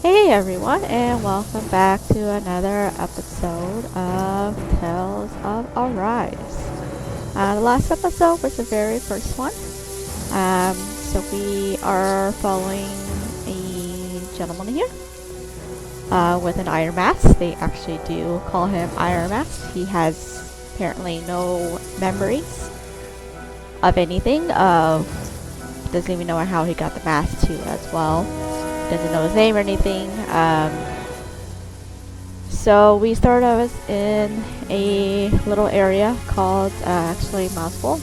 Hey everyone, and welcome back to another episode of Tales of Arise. The last episode was the very first one. So we are following a gentleman here with an iron mask. They actually do call him Iron Mask. He has apparently no memories of anything. Doesn't even know how he got the mask too as well. Doesn't know his name or anything. So we start out in a little area called actually Mouseful.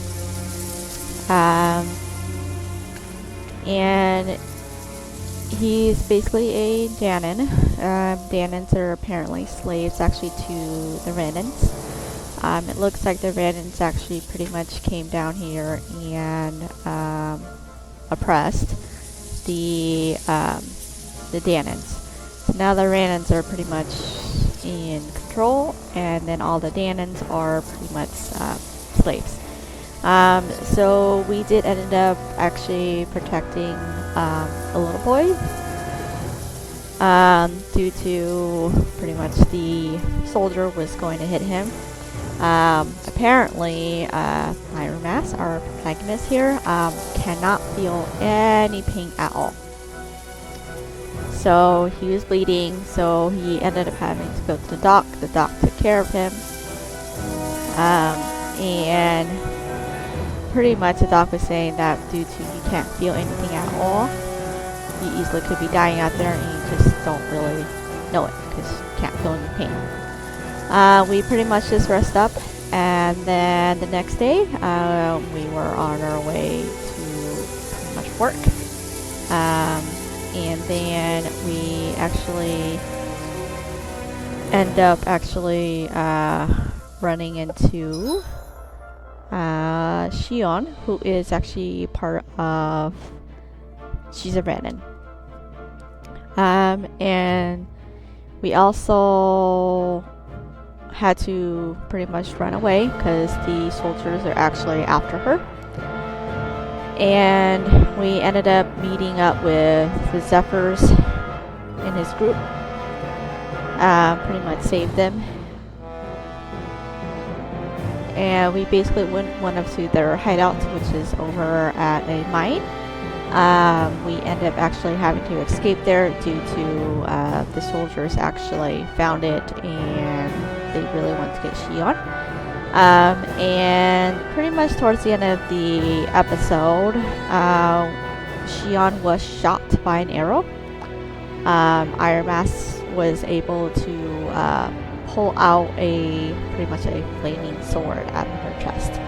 And he's basically a Danon. Danons are apparently slaves actually to the Renans. It looks like the Renans actually pretty much came down here and oppressed the Danons. So now the Renans are pretty much in control, and then all the Danons are pretty much slaves. So we did end up actually protecting a little boy due to pretty much the soldier was going to hit him. Apparently, Iron Mask, our protagonist here, cannot feel any pain at all. So he was bleeding, so he ended up having to go to the doc. The doc took care of him. And pretty much the doc was saying that due to you can't feel anything at all, you easily could be dying out there and you just don't really know it because you can't feel any pain. We pretty much just rest up, and then the next day we were on our way to pretty much work. And then we actually end up running into Shion, who is actually part of... she's a Renin. And we also had to pretty much run away because the soldiers are actually after her. And we ended up meeting up with the Zephyrs in his group. Pretty much saved them. And we basically went up to their hideout, which is over at a mine. We ended up actually having to escape there due to the soldiers actually found it and they really wanted to get Shion. And pretty much towards the end of the episode, Shion was shot by an arrow. Iron Mask was able to pull out pretty much a flaming sword out of her chest.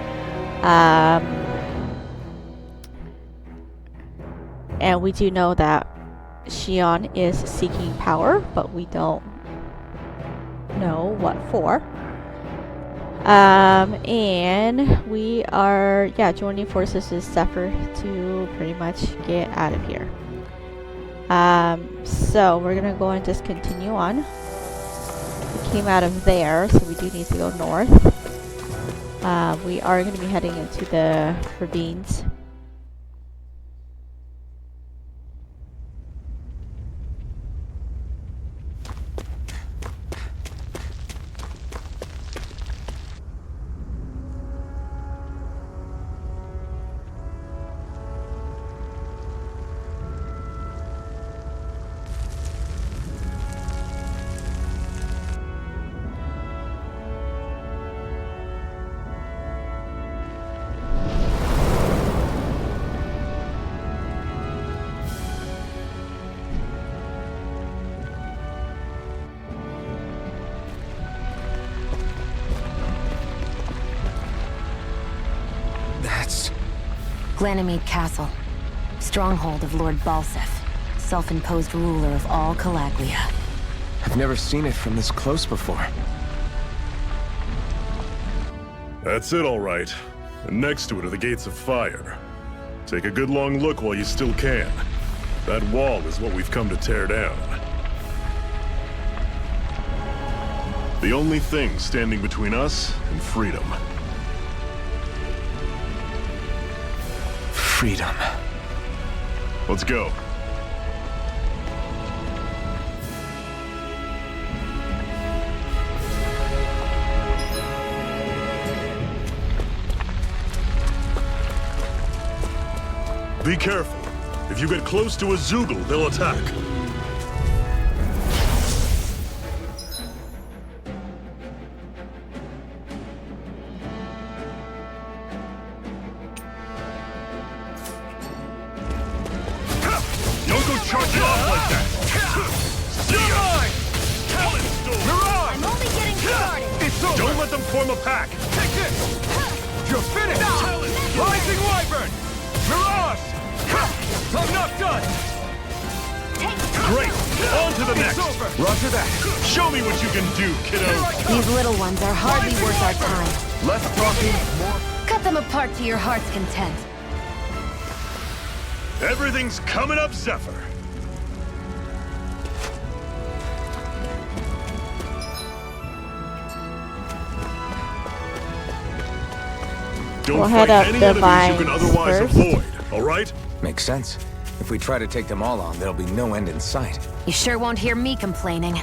And we do know that Shion is seeking power, but we don't know what for. And we are, joining forces with Zephyr to pretty much get out of here. So we're gonna go and just continue on. We came out of there, so we do need to go north. We are gonna be heading into the ravines. Glanamede Castle, stronghold of Lord Balseth, self-imposed ruler of all Calaglia. I've never seen it from this close before. That's it, all right. And next to it are the Gates of Fire. Take a good long look while you still can. That wall is what we've come to tear down. The only thing standing between us and freedom. Freedom. Let's go. Be careful. If you get close to a Zoogle, they'll attack. Don't go charging off like that! See ya! Talent Storm! I'm only getting started. It's over! Don't let them form a pack! Take this! You're finished! Talent Storm! Rising Wyvern! Mirage! I'm not done! Great! On to the next! It's over! Roger that. Show me what you can do, kiddo! These little ones are hardly worth our time. Less talking, more... Cut them apart to your heart's content. Everything's coming up, Zephyr! Don't We'll fight head up any the enemies you can vines otherwise first. avoid, alright? Makes sense. If we try to take them all on, there'll be no end in sight. You sure won't hear me complaining.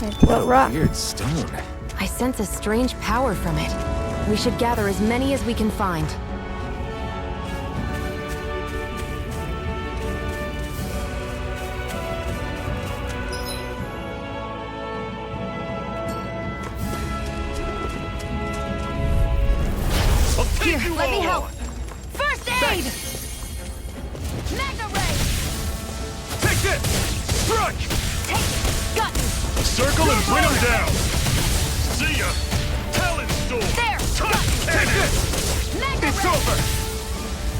Into the rock. Weird stone. I sense a strange power from it. We should gather as many as we can find. I'll take Here, you let me all help. on. First aid! Magna Ray! Take this! Strike! Got you! Circle and bring them down! See ya! Talent Storm! There! Tusk Take Cannon! this! Magna It's Ray! over!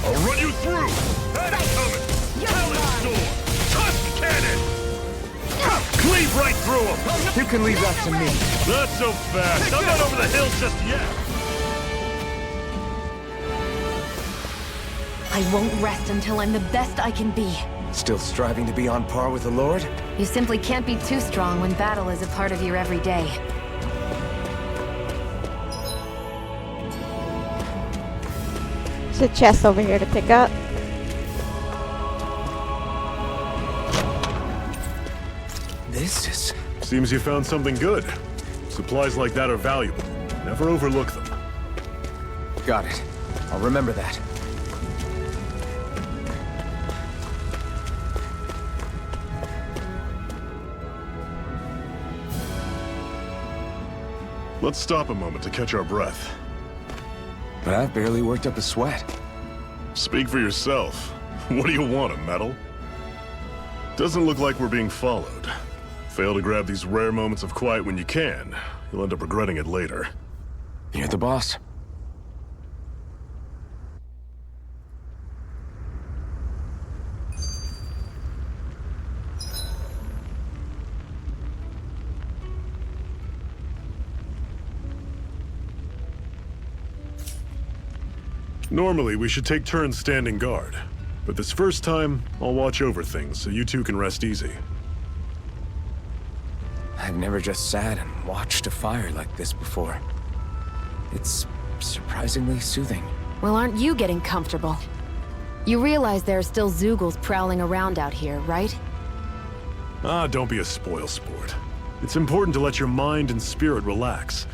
I'll run you through! That's coming! You're Talent mine. Storm! Tusk Cannon! Cleave right through them! You can leave that to me. Not so fast! I'm not over the hill just yet! I won't rest until I'm the best I can be. Still striving to be on par with the Lord? You simply can't be too strong when battle is a part of your everyday. There's a chest over here to pick up. This is... Seems you found something good. Supplies like that are valuable. Never overlook them. Got it. I'll remember that. Let's stop a moment to catch our breath. But I've barely worked up a sweat. Speak for yourself. What do you want, a medal? Doesn't look like we're being followed. Fail to grab these rare moments of quiet when you can. You'll end up regretting it later. You're the boss. Normally, we should take turns standing guard. But this first time, I'll watch over things so you two can rest easy. I've never just sat and watched a fire like this before. It's surprisingly soothing. Well, aren't you getting comfortable? You realize there are still Zoogles prowling around out here, right? Ah, don't be a spoil sport. It's important to let your mind and spirit relax.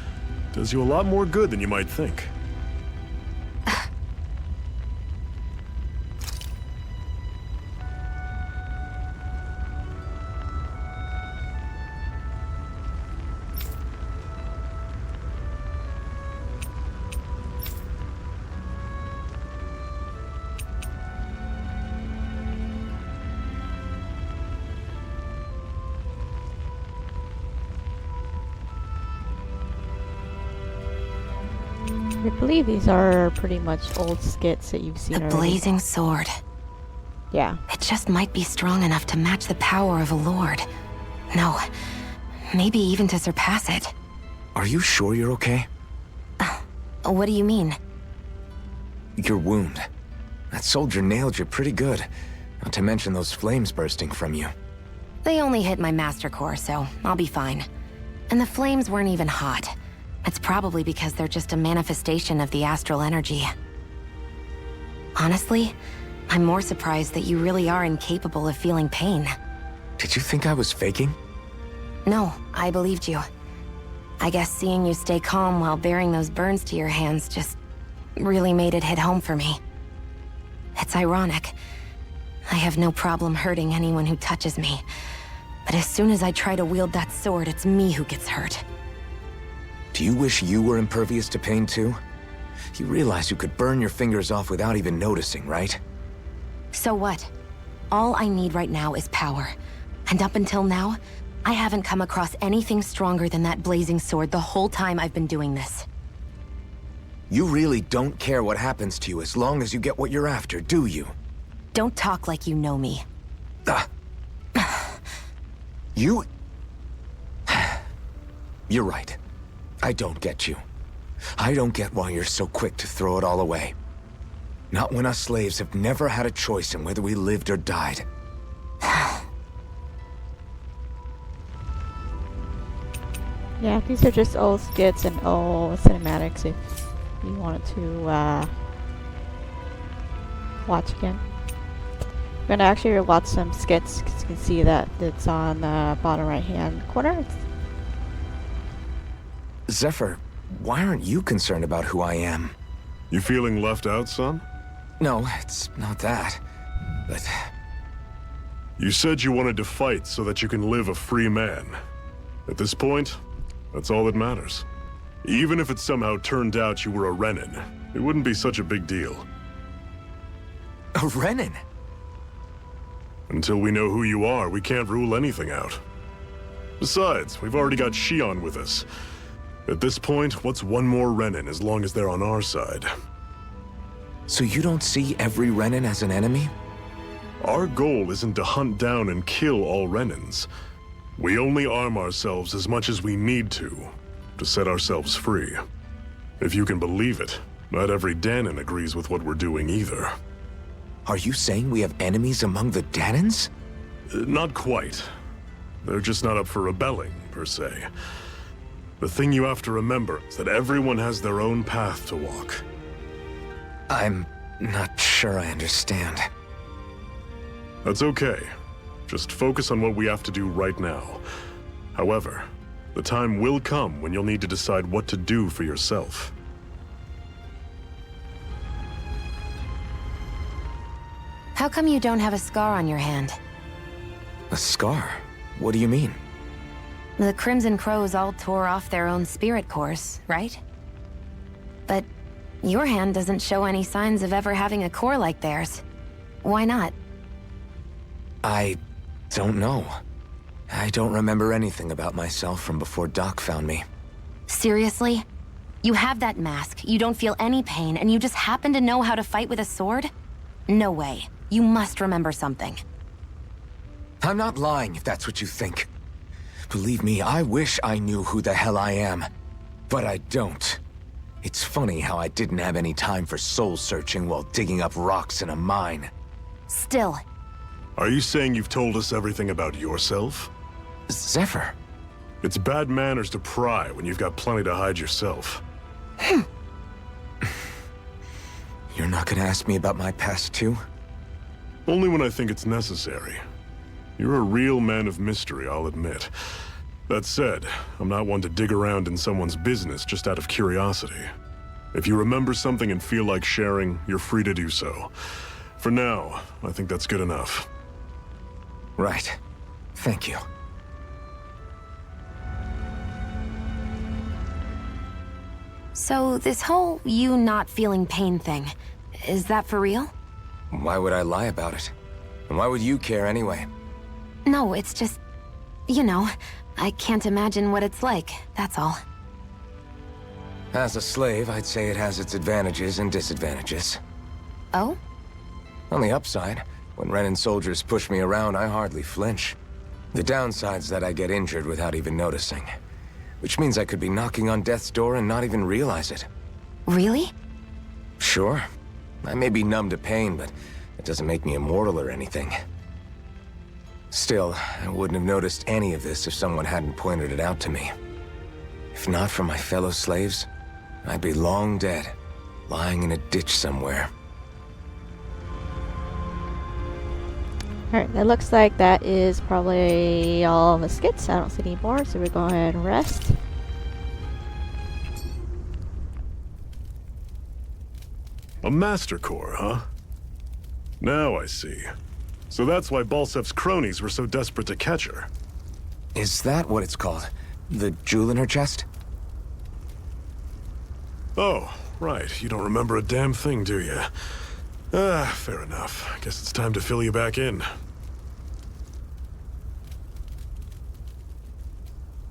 Does you a lot more good than you might think. I believe these are pretty much old skits that you've seen The already. blazing sword. Yeah. It just might be strong enough to match the power of a lord. No, maybe even to surpass it. Are you sure you're okay? What do you mean? Your wound. That soldier nailed you pretty good. Not to mention those flames bursting from you. They only hit my master core, so I'll be fine. And the flames weren't even hot. It's probably because they're just a manifestation of the astral energy. Honestly, I'm more surprised that you really are incapable of feeling pain. Did you think I was faking? No, I believed you. I guess seeing you stay calm while bearing those burns to your hands just really made it hit home for me. It's ironic. I have no problem hurting anyone who touches me. But as soon as I try to wield that sword, it's me who gets hurt. Do you wish you were impervious to pain too? You realize you could burn your fingers off without even noticing, right? So what? All I need right now is power. And up until now, I haven't come across anything stronger than that blazing sword the whole time I've been doing this. You really don't care what happens to you as long as you get what you're after, do you? Don't talk like you know me. You... You're right. I don't get you. I don't get why you're so quick to throw it all away. Not when us slaves have never had a choice in whether we lived or died. Yeah, these are just old skits and old cinematics if you wanted to watch again. I'm gonna actually watch some skits because you can see that it's on the bottom right hand corner. Zephyr, why aren't you concerned about who I am? You feeling left out, son? No, it's not that. But You said you wanted to fight so that you can live a free man. At this point, that's all that matters. Even if it somehow turned out you were a Renin, it wouldn't be such a big deal. a Renin? Until we know who you are, we can't rule anything out. Besides, we've already got Shion with us. At this point, what's one more Renin as long as they're on our side? So you don't see every Renin as an enemy? Our goal isn't to hunt down and kill all Renins. We only arm ourselves as much as we need to set ourselves free. If you can believe it, not every Danon agrees with what we're doing either. Are you saying we have enemies among the Danons? Not quite. They're just not up for rebelling, per se. The thing you have to remember is that everyone has their own path to walk. I'm not sure I understand. That's okay. Just focus on what we have to do right now. However, the time will come when you'll need to decide what to do for yourself. How come you don't have a scar on your hand? A scar? What do you mean? The Crimson Crows all tore off their own spirit cores, right? But your hand doesn't show any signs of ever having a core like theirs. Why not? I don't know. I don't remember anything about myself from before Doc found me. Seriously? You have that mask, you don't feel any pain, and you just happen to know how to fight with a sword? No way. You must remember something. I'm not lying if that's what you think. Believe me, I wish I knew who the hell I am. But I don't. It's funny how I didn't have any time for soul searching while digging up rocks in a mine. Still. Are you saying you've told us everything about yourself? Zephyr. It's bad manners to pry when you've got plenty to hide yourself. You're not gonna ask me about my past too? Only when I think it's necessary. You're a real man of mystery, I'll admit. That said, I'm not one to dig around in someone's business just out of curiosity. If you remember something and feel like sharing, you're free to do so. For now, I think that's good enough. Right. Thank you. So this whole you not feeling pain thing, is that for real? Why would I lie about it? And why would you care anyway? No, it's just, you know, I can't imagine what it's like, that's all. As a slave, I'd say it has its advantages and disadvantages. Oh? On the upside, when Renin soldiers push me around, I hardly flinch. The downside's that I get injured without even noticing. Which means I could be knocking on death's door and not even realize it. Really? Sure. I may be numb to pain, but it doesn't make me immortal or anything. Still, I wouldn't have noticed any of this if someone hadn't pointed it out to me. If not for my fellow slaves, I'd be long dead, lying in a ditch somewhere. Alright, that looks like that is probably all the skits. I don't see any more, so we'll go ahead and rest. A Master Core, huh? Now I see. So that's why Balsef's cronies were so desperate to catch her. Is that what it's called? The jewel in her chest? Oh, right. You don't remember a damn thing, do you? Ah, fair enough. Guess it's time to fill you back in.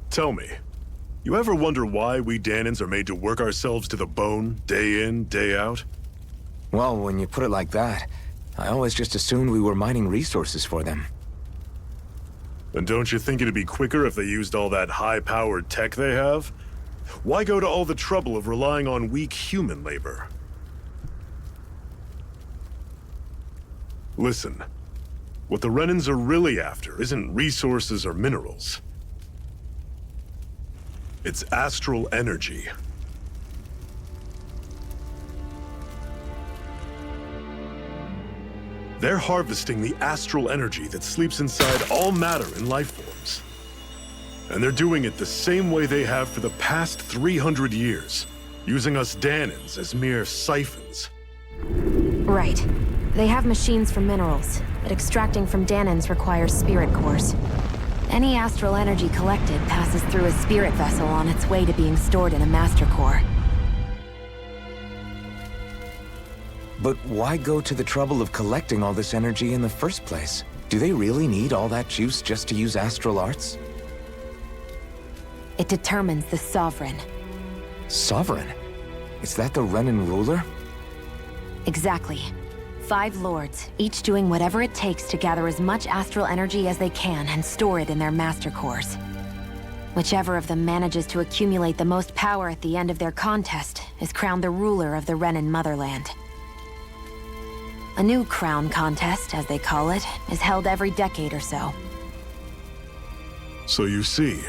Tell me, you ever wonder why we Dahnans are made to work ourselves to the bone, day in, day out? Well, when you put it like that, I always just assumed we were mining resources for them. And don't you think it'd be quicker if they used all that high-powered tech they have? Why go to all the trouble of relying on weak human labor? Listen, what the Renans are really after isn't resources or minerals. It's astral energy. They're harvesting the astral energy that sleeps inside all matter in life forms. And they're doing it the same way they have for the past 300 years, using us Dahnans as mere siphons. Right. They have machines for minerals, but extracting from Dahnans requires spirit cores. Any astral energy collected passes through a spirit vessel on its way to being stored in a master core. But why go to the trouble of collecting all this energy in the first place? Do they really need all that juice just to use astral arts? It determines the Sovereign. Sovereign? Is that the Renan ruler? Exactly. 5 lords, each doing whatever it takes to gather as much astral energy as they can and store it in their master cores. Whichever of them manages to accumulate the most power at the end of their contest is crowned the ruler of the Renan motherland. A new crown contest, as they call it, is held every decade or so. So you see,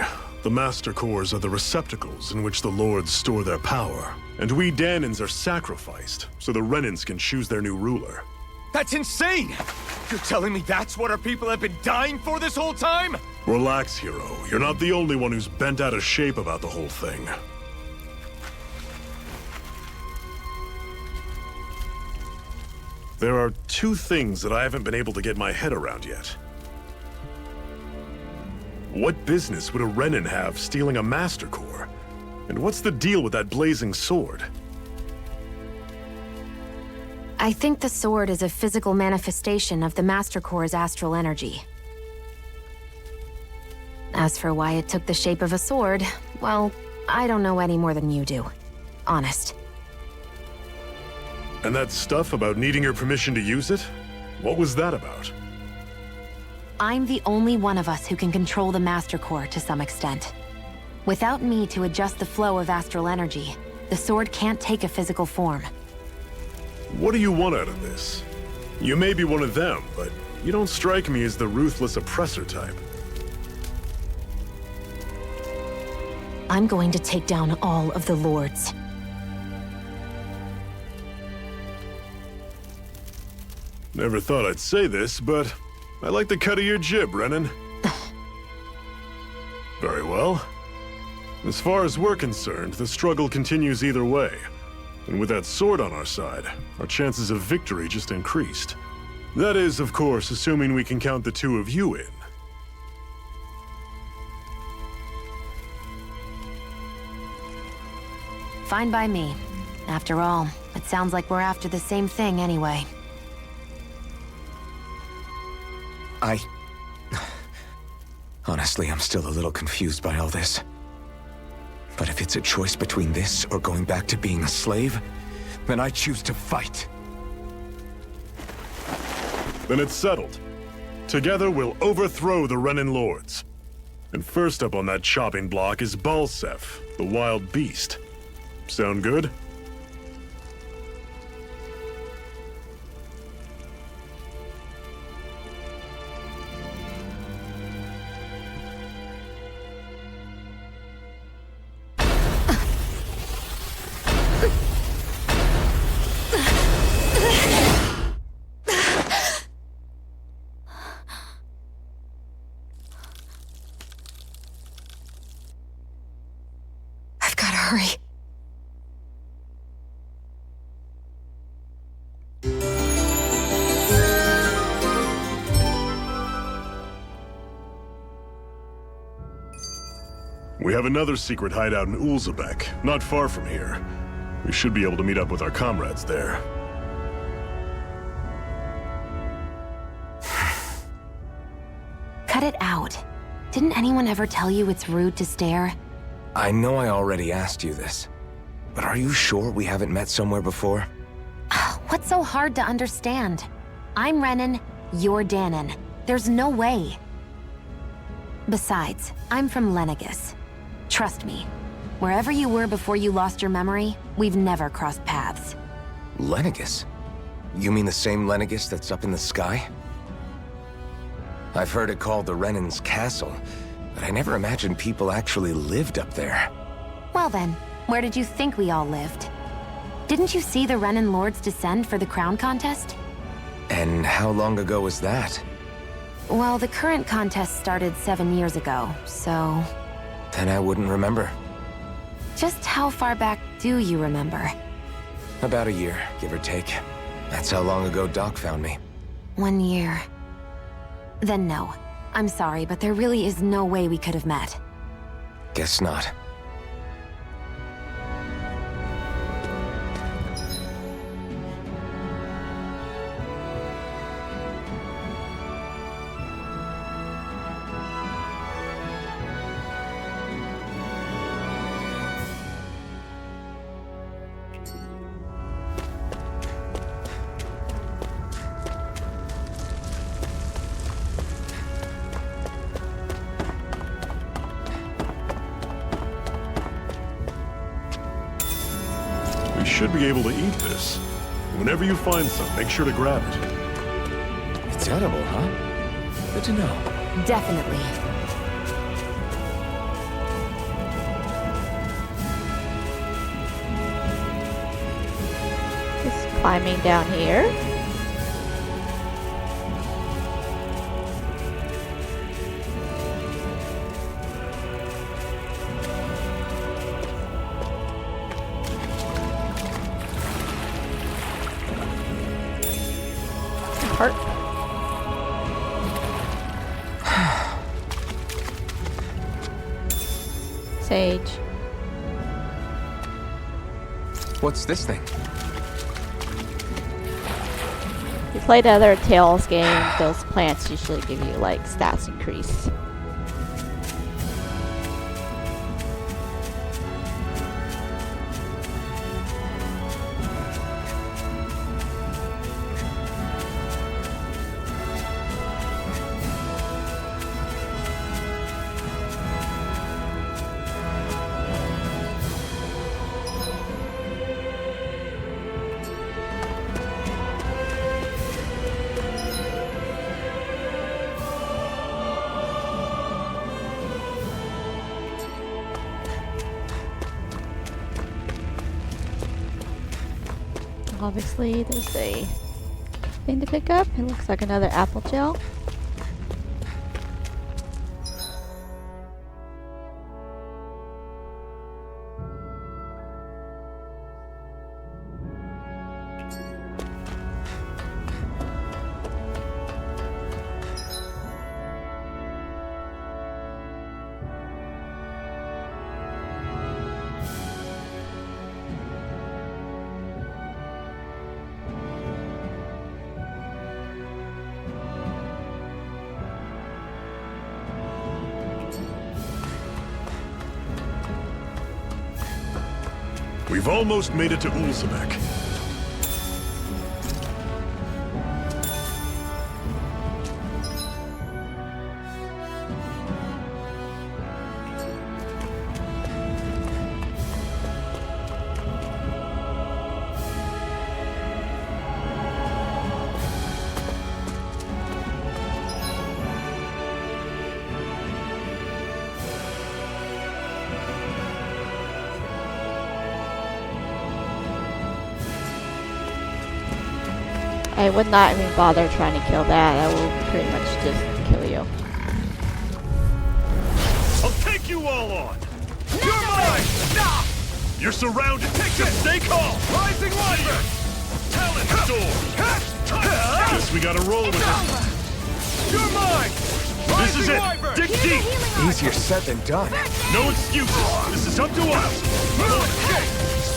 the Master Cores are the receptacles in which the Lords store their power. And we Dahnans are sacrificed, so the Renans can choose their new ruler. That's insane! You're telling me that's what our people have been dying for this whole time? Relax, hero. You're not the only one who's bent out of shape about the whole thing. There are 2 things that I haven't been able to get my head around yet. What business would a Renan have stealing a Master Core? And what's the deal with that blazing sword? I think the sword is a physical manifestation of the Master Core's astral energy. As for why it took the shape of a sword, well, I don't know any more than you do. Honest. And that stuff about needing your permission to use it? What was that about? I'm the only one of us who can control the Master Core to some extent. Without me to adjust the flow of astral energy, the sword can't take a physical form. What do you want out of this? You may be one of them, but you don't strike me as the ruthless oppressor type. I'm going to take down all of the lords. Never thought I'd say this, but I like the cut of your jib, Renan. Very well. As far as we're concerned, the struggle continues either way. And with that sword on our side, our chances of victory just increased. That is, of course, assuming we can count the 2 of you in. Fine by me. After all, it sounds like we're after the same thing anyway. Honestly, I'm still a little confused by all this. But if it's a choice between this or going back to being a slave, then I choose to fight. Then it's settled. Together, we'll overthrow the Renan Lords. And first up on that chopping block is Balsef, the wild beast. Sound good? I've gotta hurry. We have another secret hideout in Ulzebek, not far from here. We should be able to meet up with our comrades there. Cut it out. Didn't anyone ever tell you it's rude to stare? I know I already asked you this, but are you sure we haven't met somewhere before? What's so hard to understand? I'm Renan, you're Danon. There's no way. Besides, I'm from Lenegis. Trust me, wherever you were before you lost your memory, we've never crossed paths. Lenegis? You mean the same Lenegis that's up in the sky? I've heard it called the Renan's Castle, but I never imagined people actually lived up there. Well then, where did you think we all lived? Didn't you see the Renan Lords descend for the crown contest? And how long ago was that? Well, the current contest started 7 years ago, so... Then I wouldn't remember. Just how far back do you remember? About a year, give or take. That's how long ago Doc found me. 1 year. Then no. I'm sorry, but there really is no way we could have met. Guess not. We should be able to eat this. Whenever you find some, make sure to grab it. It's edible, huh? Good to know. Definitely. Just climbing down here. Heart. Sage. What's this thing? You played other Tales games, those plants usually give you like stats increase. Obviously, there's a thing to pick up. It looks like another apple gel. We've almost made it to Ulzebek. I would not even bother trying to kill that. I will pretty much just kill you. I'll take you all on! You're mine! Stop! You're surrounded! Just stay calm! Rising Wonder! Talent Sword! Guess we gotta roll with it! You're mine! This is it! Dig deep! Easier said than done. No excuses! This is up to us!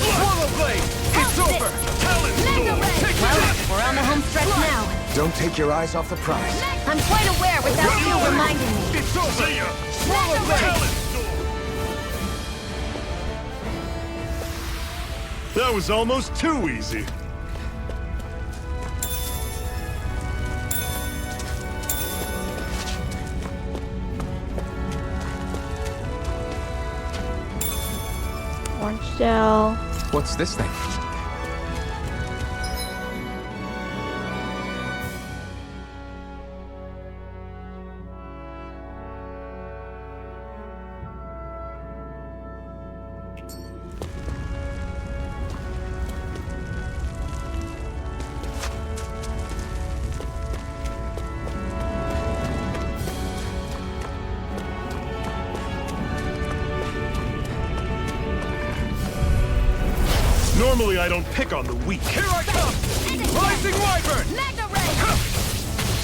Swallow blade! It's over! Talent Storm! Take Well, this! we're on the home stretch now. Don't take your eyes off the prize. I'm quite aware without you reminding me. It's over! See ya! Swallow blade! Talent Storm! That was almost too easy. Orange gel. What's this thing? Normally I don't pick on the weak. Here I come! Rising Wyvern! Mega Ray!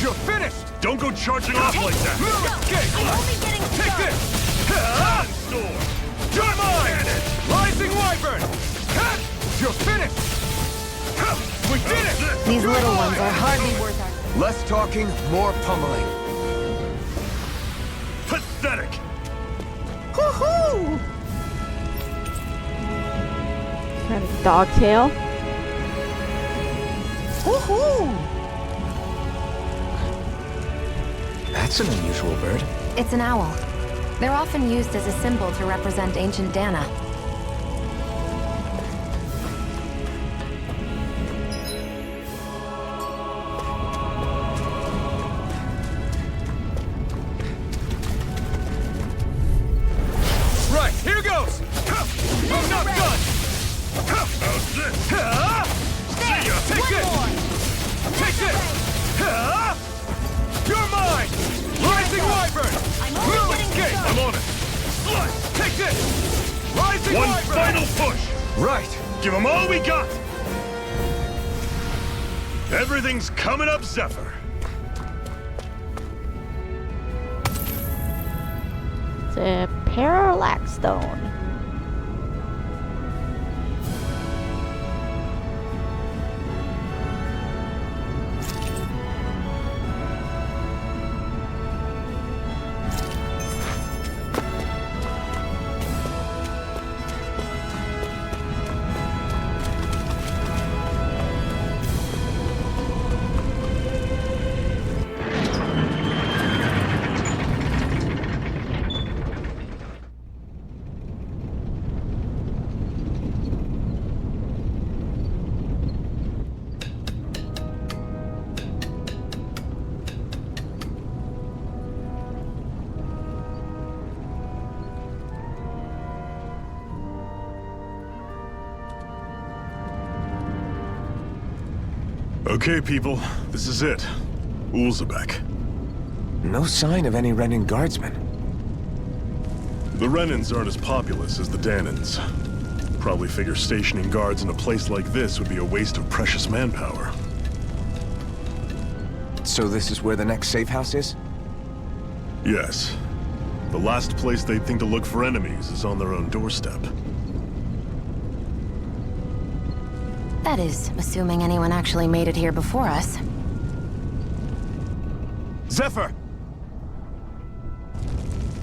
You're finished! Don't go charging off like that! No escape! Only getting Take started. this! Talent Storm! You're mine! Rising Wyvern! You're finished! We did it! These little ones are hardly worth our... Less talking, more pummeling. Pathetic! Woohoo! Kind of dog tail. Woohoo! That's an unusual bird. It's an owl. They're often used as a symbol to represent ancient Dana. Right, here goes! I'm not done! How's this? See ya! Take this! Take this! You're mine! Rising Wyvern! No escape! I'm on it! Slice! Take this! Rising One Wyvern! final push! Right. Give them all we got! Everything's coming up, Zephyr! It's a parallax stone. Okay, people, this is it. Ulzebek. No sign of any Renin guardsmen. The Renins aren't as populous as the Danans. Probably figure stationing guards in a place like this would be a waste of precious manpower. So this is where the next safe house is? Yes. The last place they'd think to look for enemies is on their own doorstep. That is, assuming anyone actually made it here before us. Zephyr!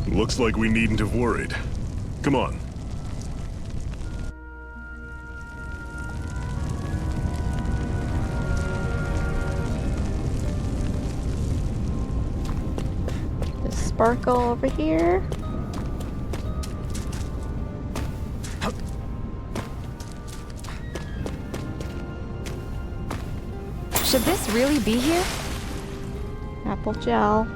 Looks like we needn't have worried. Come on. The sparkle over here. Should this really be here? Apple gel.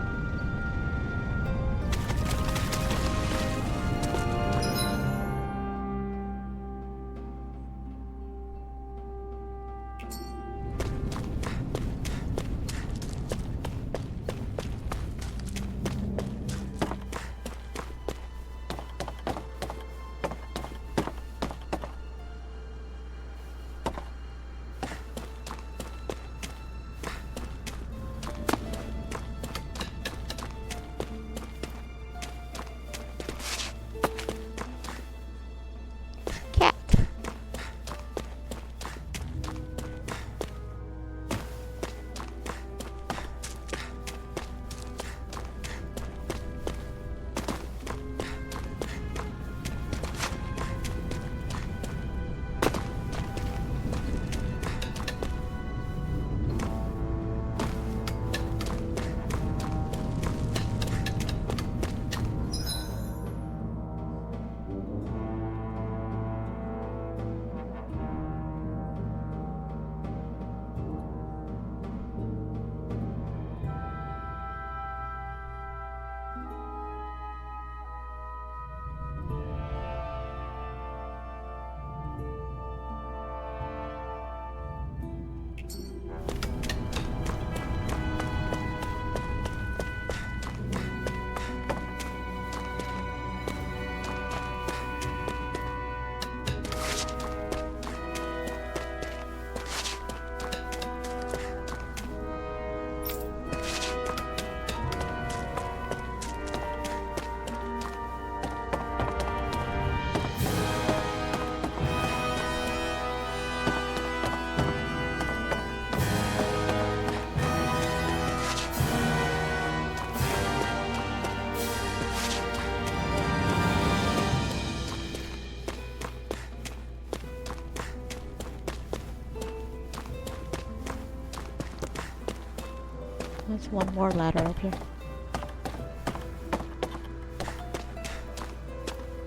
There's one more ladder up here.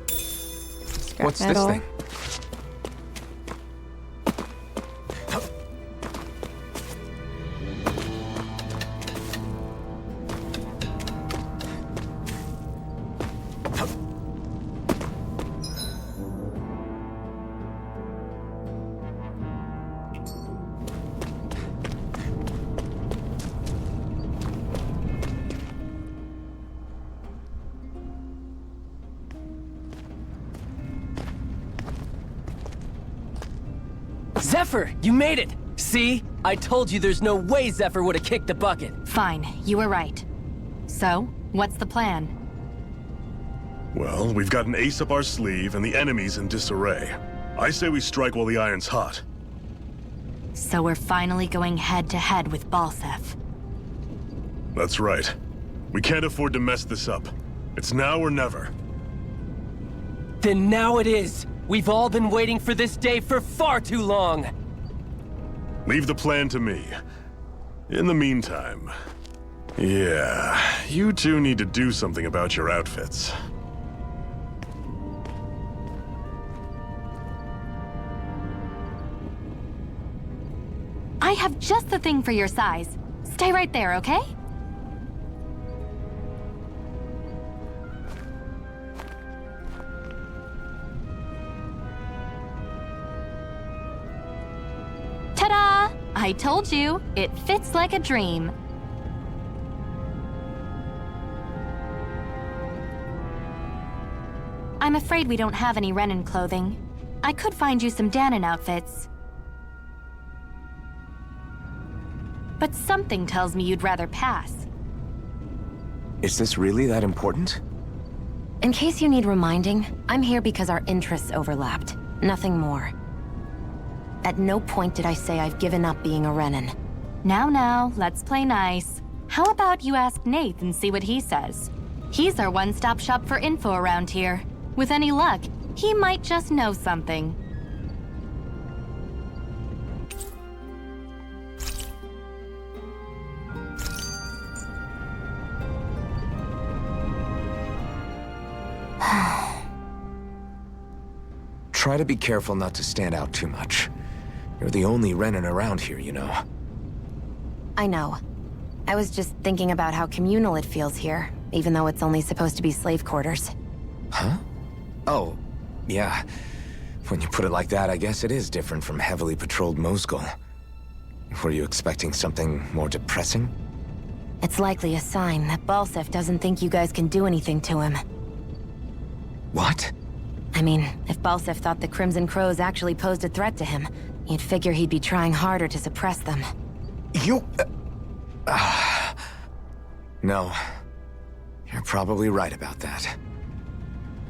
Scrap What's metal. this thing? Zephyr, you made it! See? I told you there's no way Zephyr would have kicked the bucket. Fine, you were right. So, what's the plan? Well, we've got an ace up our sleeve and the enemy's in disarray. I say we strike while the iron's hot. So we're finally going head-to-head with Balsef. That's right. We can't afford to mess this up. It's now or never. Then now it is! We've all been waiting for this day for far too long! Leave the plan to me. In the meantime... Yeah, you two need to do something about your outfits. I have just the thing for your size. Stay right there, okay? Ta-da! I told you, it fits like a dream. I'm afraid we don't have any Renan clothing. I could find you some Danon outfits. But something tells me you'd rather pass. Is this really that important? In case you need reminding, I'm here because our interests overlapped. Nothing more. At no point did I say I've given up being a Renan. Now, let's play nice. How about you ask Nath and see what he says? He's our one-stop shop for info around here. With any luck, he might just know something. Try to be careful not to stand out too much. You're the only Renan around here, you know. I know. I was just thinking about how communal it feels here, even though it's only supposed to be slave quarters. Huh? Oh, yeah. When you put it like that, I guess it is different from heavily patrolled Mosgul. Were you expecting something more depressing? It's likely a sign that Balsef doesn't think you guys can do anything to him. What? I mean, if Balsef thought the Crimson Crows actually posed a threat to him, you'd figure he'd be trying harder to suppress them. You... No. You're probably right about that.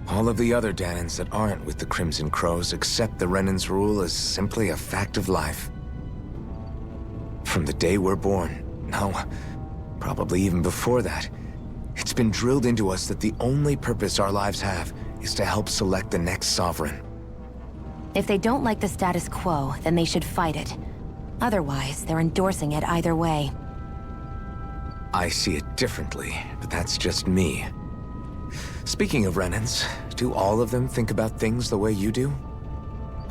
All of the other Danons that aren't with the Crimson Crows accept the Renan's rule as simply a fact of life. From the day we're born, no, probably even before that, it's been drilled into us that the only purpose our lives have is to help select the next sovereign. If they don't like the status quo, then they should fight it. Otherwise, they're endorsing it either way. I see it differently, but that's just me. Speaking of Renans, do all of them think about things the way you do?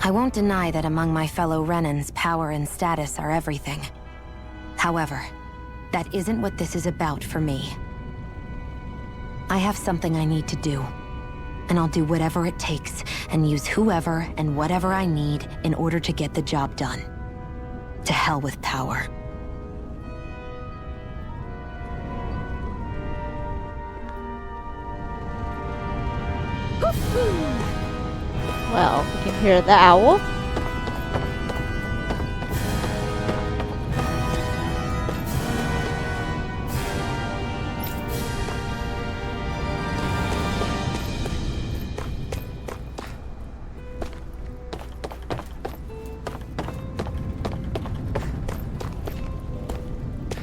I won't deny that among my fellow Renans, power and status are everything. However, that isn't what this is about for me. I have something I need to do. And I'll do whatever it takes, and use whoever and whatever I need in order to get the job done. To hell with power. Well, we can hear the owl.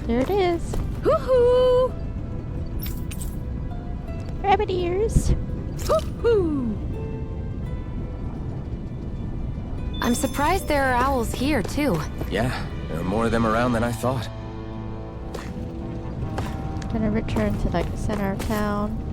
There it is. Woohoo! Rabbit ears. Woohoo! I'm surprised there are owls here, too. Yeah, there are more of them around than I thought. Gonna return to like the center of town.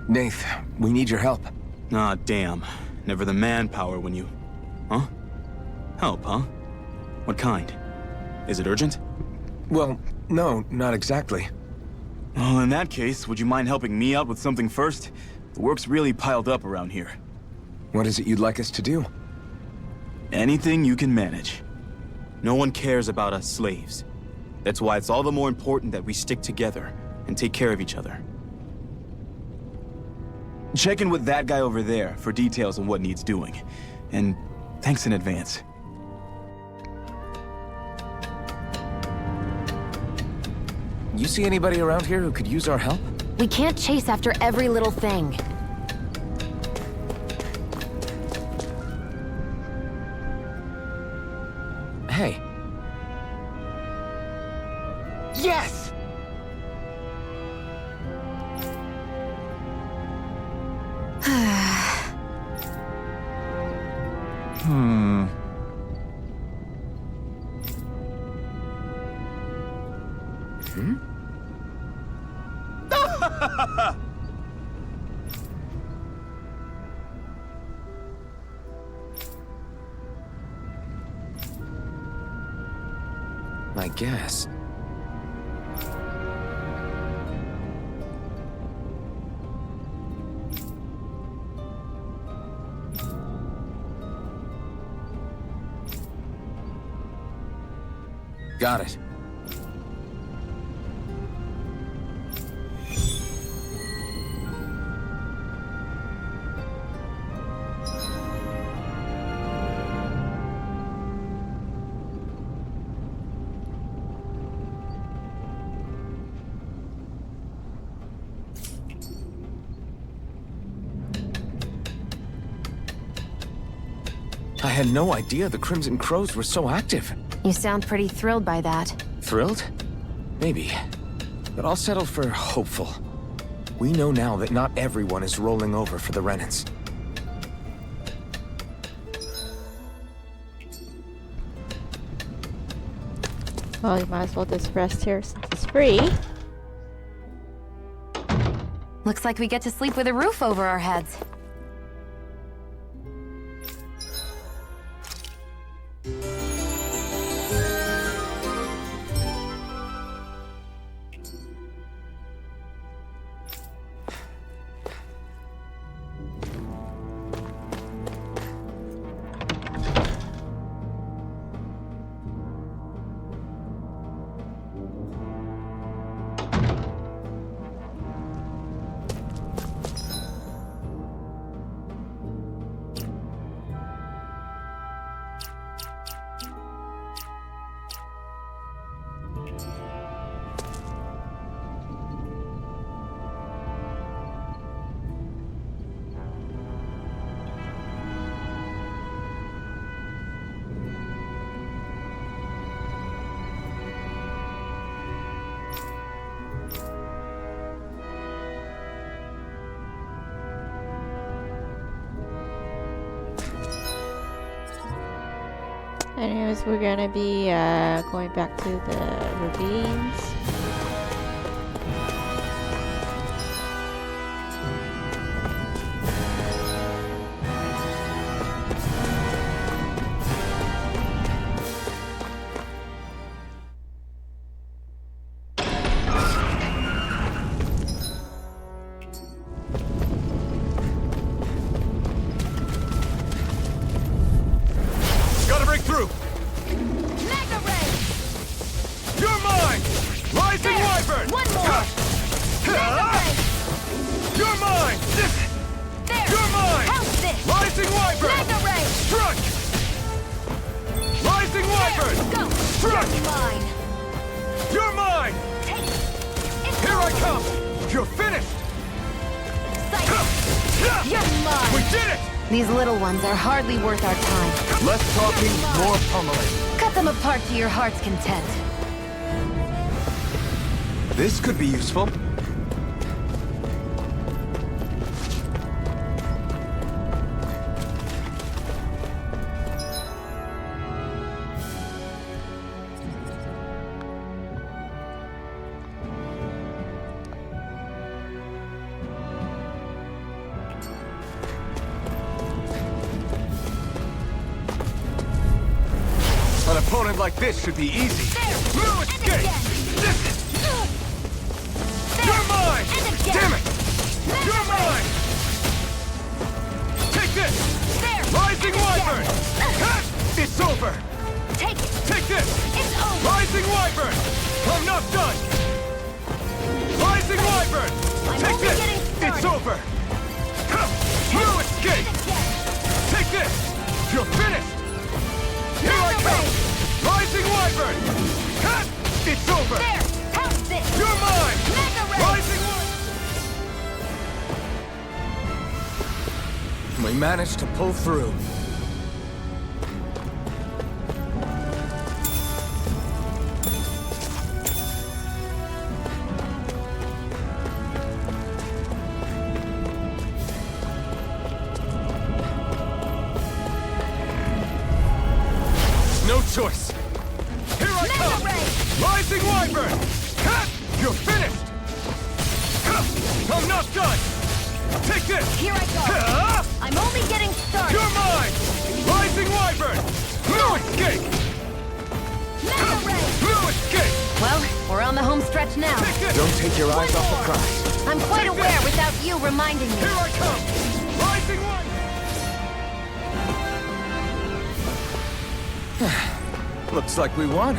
Nath, we need your help. Ah, damn. Never the manpower when you... Huh? Help, huh? What kind? Is it urgent? Well, no, not exactly. Well, in that case, would you mind helping me out with something first? The work's really piled up around here. What is it you'd like us to do? Anything you can manage. No one cares about us slaves. That's why it's all the more important that we stick together and take care of each other. Check in with that guy over there for details on what needs doing. And thanks in advance. You see anybody around here who could use our help? We can't chase after every little thing. Hey. Yes! I guess. Got it. I had no idea the Crimson Crows were so active. You sound pretty thrilled by that. Thrilled? Maybe. But I'll settle for hopeful. We know now that not everyone is rolling over for the Renans. Well, you might as well just rest here since it's free. Looks like we get to sleep with a roof over our heads. Anyways, we're gonna be going back to the ravines. Gotta break through! Mega Ray! You're mine! Rising There! Wyvern! One more! Mega Ray! You're mine! There! You're mine! Help this! Rising Wyvern! Mega Ray! Strike! Rising Wyvern! There! Go! Strike! You're mine! You're mine! Take it! It's Here I over. come! You're finished! Sight. You're mine! We did it! These little ones are hardly worth our time. Less talking, more pummeling. Cut them apart to your heart's content. This could be useful. An opponent like this should be easy. No escape! You're mine! Damn it! You're mine! Take this! Rising Wyvern! It's over! Take it! Take this! It's over! Rising Wyvern! I'm not done! Rising Wyvern! I'm Take only this! getting started. It's over! No escape! Take this! You're finished! Here I come! Rising Wyvern! It's over! There! How's this? You're mine! Mega Ray! Rising Wyvern! We managed to pull through. No choice. Here I Mega come! Ray! Rising Wyvern! You're finished! I'm not done! Take this! Here I go! I'm only getting started! You're mine! Rising Wyvern! No escape! Mega Ray! No escape! Well, we're on the home stretch now. Take this! Don't take your eyes off the prize. I'm quite aware without you reminding me. Here I come! Rising Wyvern! Looks like we won.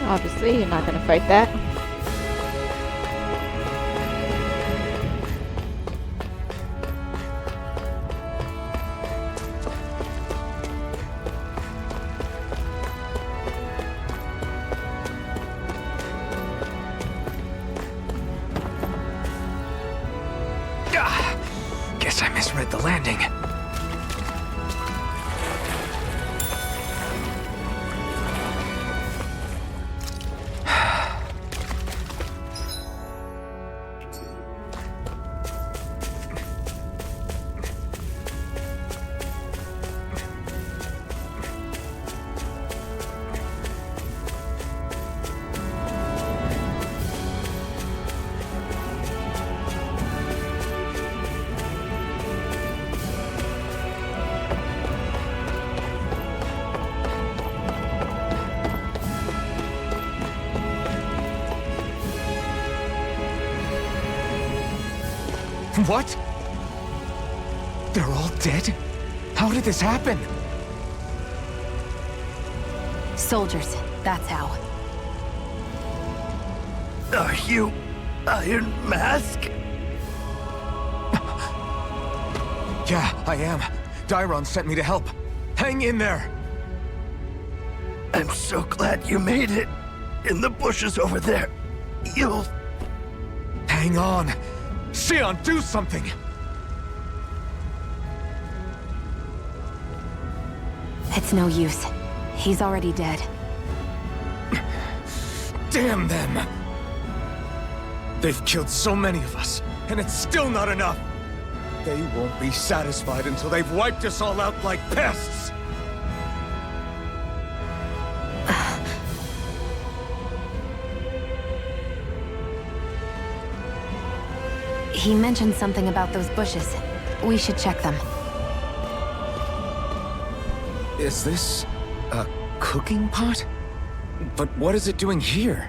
Obviously, you're not gonna fight that. Guess I misread the landing. What? They're all dead? How did this happen? Soldiers, that's how. Are you Iron Mask? Yeah, I am. Dairon sent me to help. Hang in there! I'm so glad you made it. In the bushes over there. You'll... Hang on! Xion, do something! It's no use. He's already dead. Damn them! They've killed so many of us, and it's still not enough! They won't be satisfied until they've wiped us all out like pests! He mentioned something about those bushes. We should check them. Is this a cooking pot? But what is it doing here?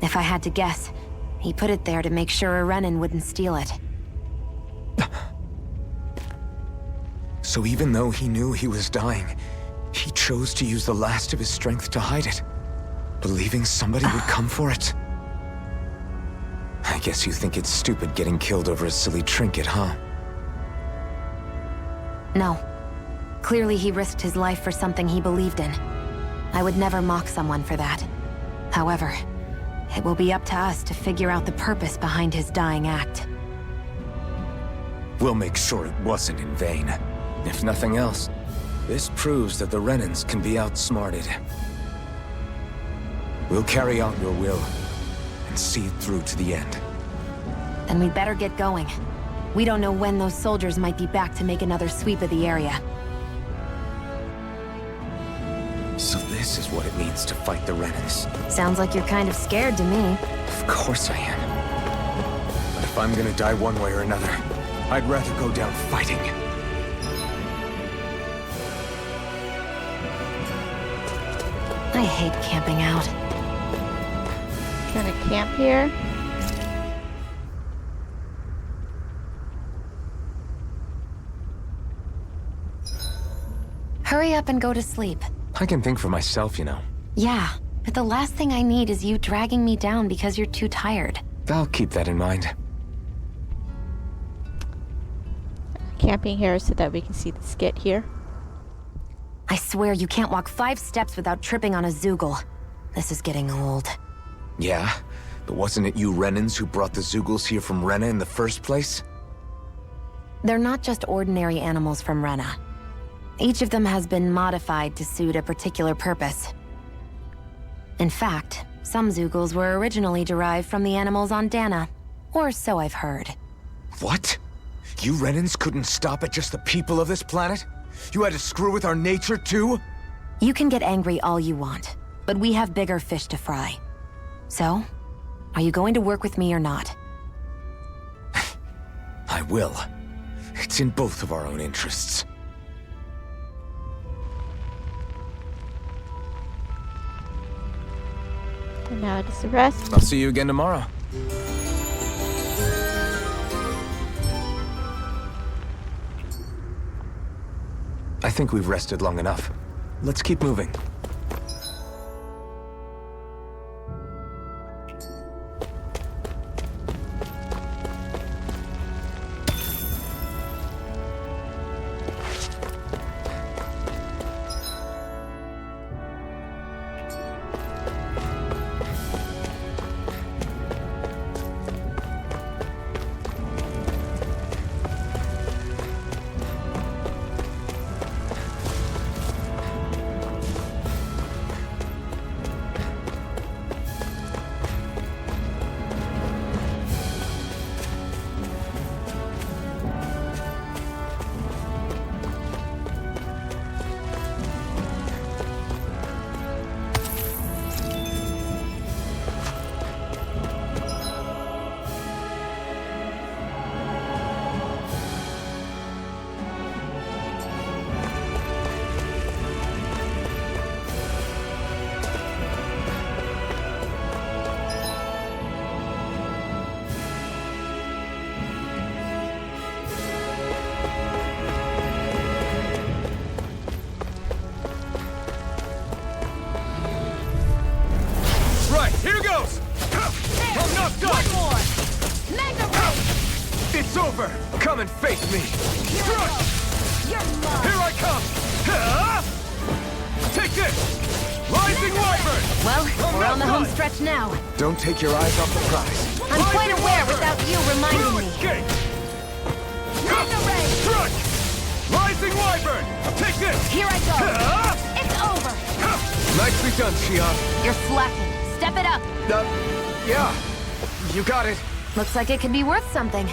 If I had to guess, he put it there to make sure a Renin wouldn't steal it. So even though he knew he was dying, he chose to use the last of his strength to hide it, believing somebody would come for it. I guess you think it's stupid getting killed over a silly trinket, huh? No. Clearly he risked his life for something he believed in. I would never mock someone for that. However, it will be up to us to figure out the purpose behind his dying act. We'll make sure it wasn't in vain. If nothing else, this proves that the Renans can be outsmarted. We'll carry out your will and see it through to the end. Then we'd better get going. We don't know when those soldiers might be back to make another sweep of the area. So this is what it means to fight the Renans. Sounds like you're kind of scared to me. Of course I am. But if I'm gonna die one way or another, I'd rather go down fighting. I hate camping out. Gonna camp here. Hurry up and go to sleep. I can think for myself, you know. Yeah, but the last thing I need is you dragging me down because you're too tired. I'll keep that in mind. Camping here so that we can see the skit here. I swear you can't walk 5 steps without tripping on a Zoogle. This is getting old. Yeah? But wasn't it you Renans who brought the Zoogles here from Rena in the first place? They're not just ordinary animals from Rena. Each of them has been modified to suit a particular purpose. In fact, some Zoogles were originally derived from the animals on Dana. Or so I've heard. What? You Renans couldn't stop at just the people of this planet? You had to screw with our nature too? You can get angry all you want, but we have bigger fish to fry. So, are you going to work with me or not? I will. It's in both of our own interests. And now just the rest. I'll see you again tomorrow. I think we've rested long enough. Let's keep moving. Here goes! I'm not done! One more! Mega Ray! It's over! Come and face me! You're mine! Here I come! Take this! Rising Wyvern! Well, we're not on the home done. stretch now. Don't take your eyes off the prize. I'm quite Rising aware Wyvern! without you reminding Through me. escape! Mega Ray! Strike! Rising Wyvern! Take this! Here I go! It's over! Nicely done, Xion. You're slacking. Step it up! Yeah. You got it. Looks like it could be worth something.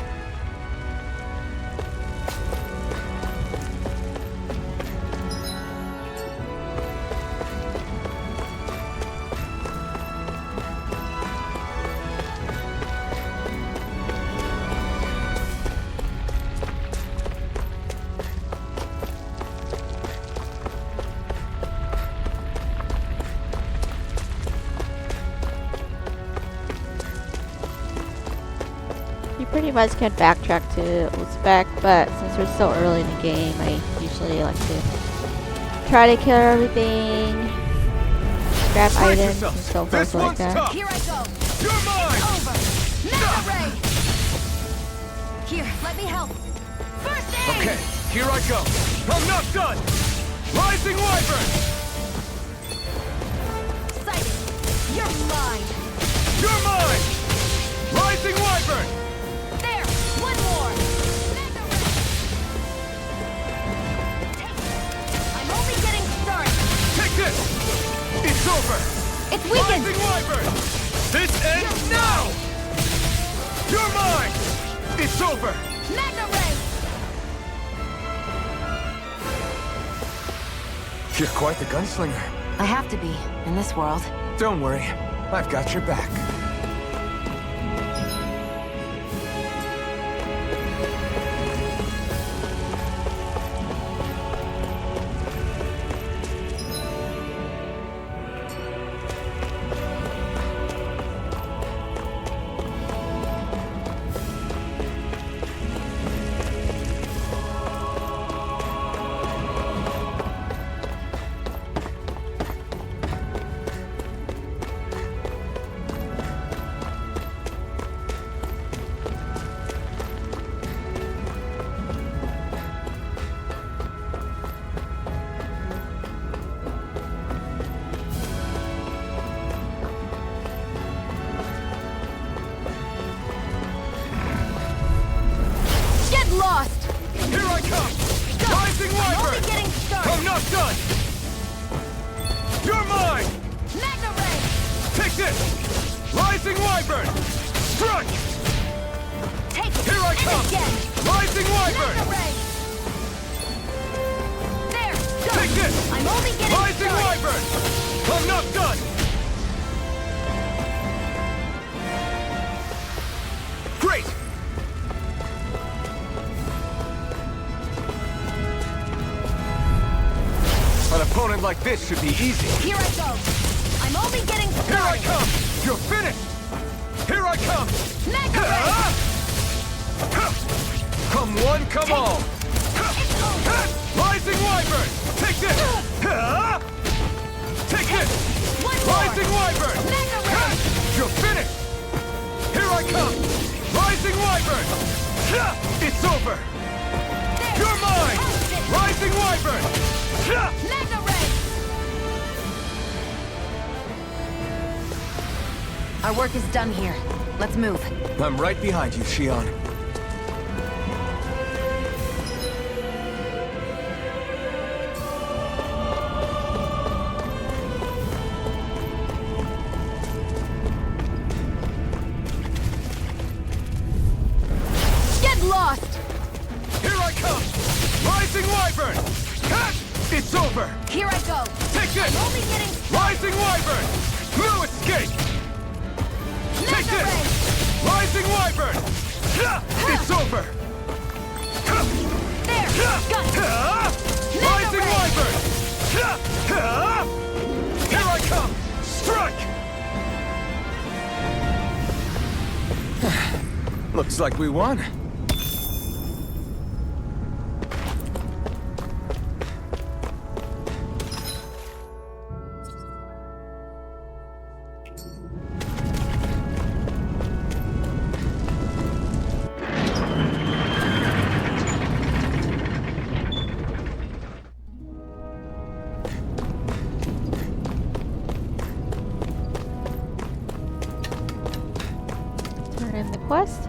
Pretty much can backtrack to Ulzebek, but since we're so early in the game, I usually like to try to kill everything, grab items, and so forth like that. Here I go! You're mine! Over! Mega Ray! Here, let me help. First aid! Okay, here I go. I'm not done! Rising Wyvern! You're mine! You're mine! Rising Wyvern! There! One more! I'm only getting started! Take this! It's over! It's weakened! Rising Wyvern! This ends now! You're mine! It's over! Magna Ray! You're quite the gunslinger. I have to be, in this world. Don't worry, I've got your back. Lost! Here I come! Go! Rising I'm only Wyvern! getting started! I'm not done! You're mine! Magna Ray! Take this! Rising Wyvern! Strike! Take it! Here I And come! again! Rising Wyvern! Magna Ray! There! Go! Take this! I'm only getting Rising started! Wyvern! I'm not done! Great! An opponent like this should be easy. Here I go! I'm only getting started! Here I come! You're finished! Here I come! Magna Ray! Come one, come all! It's over! Rising Wyvern! Take this! Take this! One more! Rising Wyvern! Magna Ray! You're finished! Here I come! Rising Wyvern! It's over! There! You're mine! Post it! Rising Wyvern! Magna Ray! Our work is done here. Let's move. I'm right behind you, Shion. Get lost! Here I come! Rising Wyvern! It's over! Here I go! Take this! I'm only getting Rising Wyvern! No escape! Take Magna this! Ray! Rising Wyvern! It's over! There! Got it! Rising Ray! Wyvern! Here I come! Strike! Looks like we won. Turn in the quest.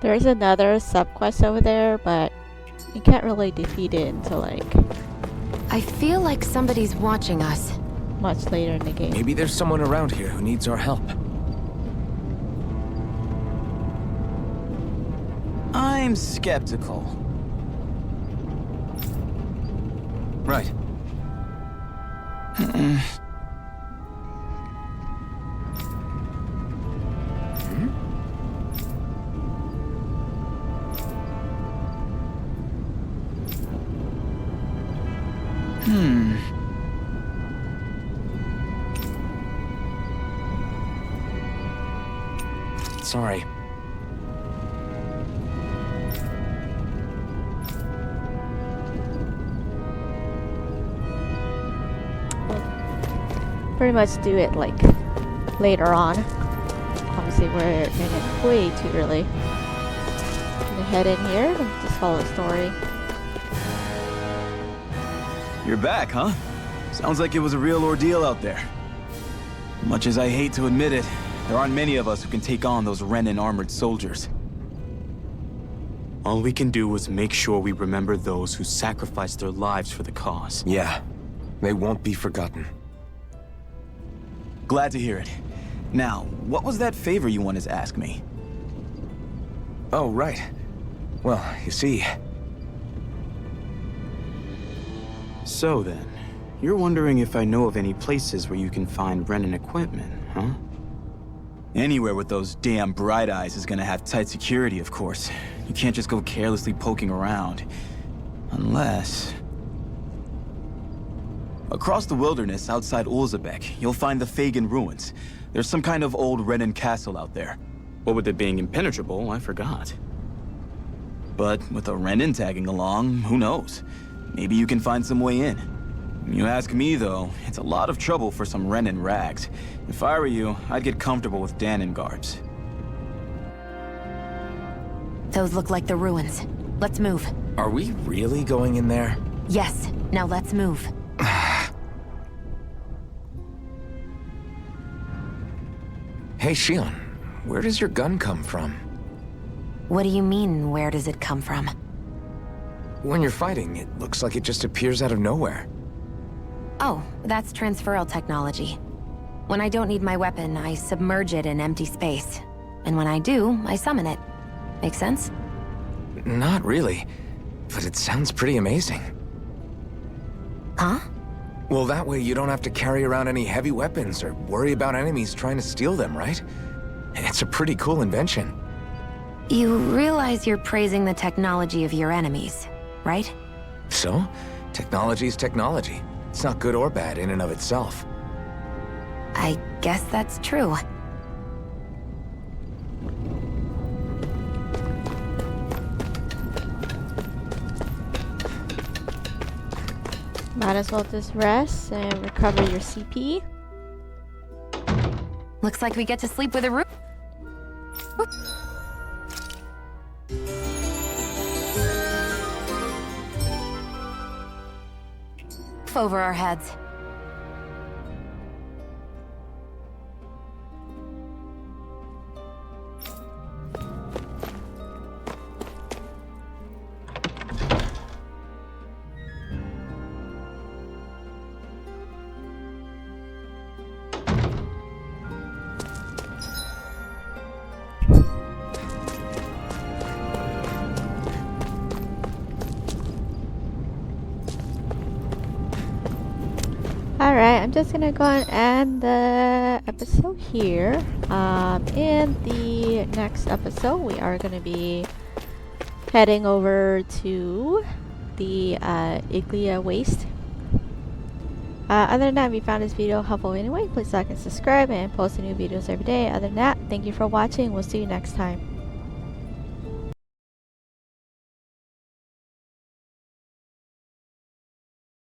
There's another sub-quest over there, but you can't really defeat it until like I feel like somebody's watching us. much later in the game. Maybe there's someone around here who needs our help. I'm skeptical. Right. Sorry. Pretty much do it like later on. Obviously we're in it way too early. Gonna head in here and just follow the story. You're back, huh? Sounds like it was a real ordeal out there. Much as I hate to admit it, there aren't many of us who can take on those Renan armored soldiers. All we can do is make sure we remember those who sacrificed their lives for the cause. Yeah, they won't be forgotten. Glad to hear it. Now, what was that favor you wanted to ask me? Oh, right. Well, you see... So then, you're wondering if I know of any places where you can find Renan equipment, huh? Anywhere with those damn bright eyes is gonna have tight security, of course. You can't just go carelessly poking around. Unless... Across the wilderness outside Ulzebek, you'll find the Fagin ruins. There's some kind of old Renan castle out there. What with it being impenetrable, I forgot. But with a Renan tagging along, who knows? Maybe you can find some way in. You ask me, though, it's a lot of trouble for some Renan rags. If I were you, I'd get comfortable with Danon guards. Those look like the ruins. Let's move. Are we really going in there? Yes, now let's move. Hey, Shion, where does your gun come from? What do you mean, where does it come from? When you're fighting, it looks like it just appears out of nowhere. Oh, that's transferal technology. When I don't need my weapon, I submerge it in empty space. And when I do, I summon it. Make sense? Not really, but it sounds pretty amazing. Huh? Well, that way you don't have to carry around any heavy weapons or worry about enemies trying to steal them, right? It's a pretty cool invention. You realize you're praising the technology of your enemies, right? So, technology's technology. It's not good or bad in and of itself. I guess that's true. Might as well just rest and recover your CP. Looks like we get to sleep with a roof over our heads. Alright, I'm just gonna go and end the episode here. In the next episode, we are gonna be heading over to the Iglia Waste. Other than that, if you found this video helpful anyway, please like and subscribe and post new videos every day. Other than that, thank you for watching. We'll see you next time.